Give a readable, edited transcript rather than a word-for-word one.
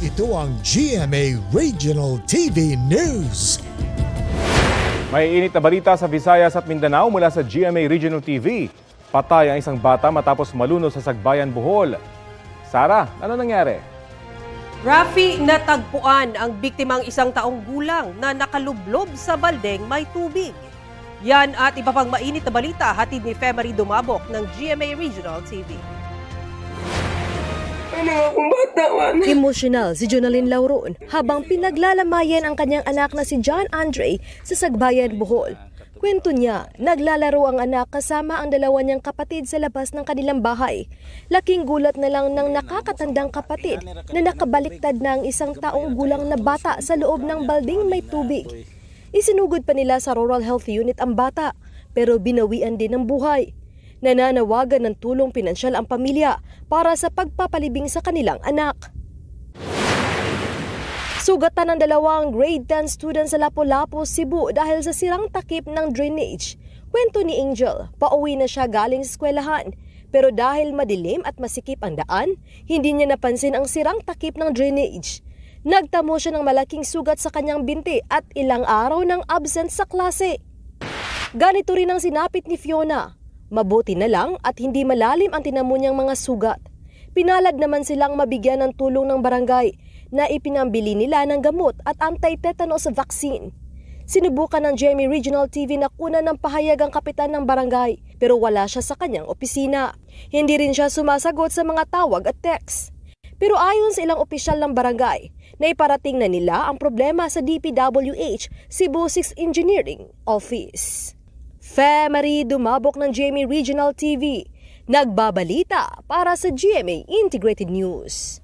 Ito ang GMA Regional TV News. May init na balita sa Visayas at Mindanao mula sa GMA Regional TV. Patay ang isang bata matapos malunod sa Sagbayan, Bohol. Sara, ano nangyari? Rafi, natagpuan ang biktimang isang taong gulang na nakalublob sa baldeng may tubig. Yan at iba pang mainit na balita hatid ni Femari Dumabok ng GMA Regional TV. Emosyonal si Jonalyn Lauron habang pinaglalamayan ang kanyang anak na si John Andre sa Sagbayan, Bohol. Kwento niya, naglalaro ang anak kasama ang dalawa niyang kapatid sa labas ng kanilang bahay. Laking gulat na lang ng nakakatandang kapatid na nakabaliktad na ang isang taong gulang na bata sa loob ng balding may tubig. Isinugod pa nila sa Rural Health Unit ang bata, pero binawian din ng buhay. Nananawagan ng tulong pinansyal ang pamilya para sa pagpapalibing sa kanilang anak. Sugatan ng dalawang grade 10 students sa Lapu-Lapu, Cebu dahil sa sirang takip ng drainage. Kwento ni Angel, pauwi na siya galing sa eskwelahan. Pero dahil madilim at masikip ang daan, hindi niya napansin ang sirang takip ng drainage. Nagtamo siya ng malaking sugat sa kanyang binti at ilang araw ng absent sa klase. Ganito rin ang sinapit ni Fiona. Mabuti na lang at hindi malalim ang tinamo niyang mga sugat. Pinalad naman silang mabigyan ng tulong ng barangay na ipinambili nila ng gamot at anti-tetanus vaccine. Sinubukan ng GMA Regional TV na kunan ng pahayag ang kapitan ng barangay pero wala siya sa kanyang opisina. Hindi rin siya sumasagot sa mga tawag at text. Pero ayon sa ilang opisyal ng barangay, naiparating na nila ang problema sa DPWH Cebu 6 Engineering Office. Femari Dumabok ng GMA Regional TV, nagbabalita para sa GMA Integrated News.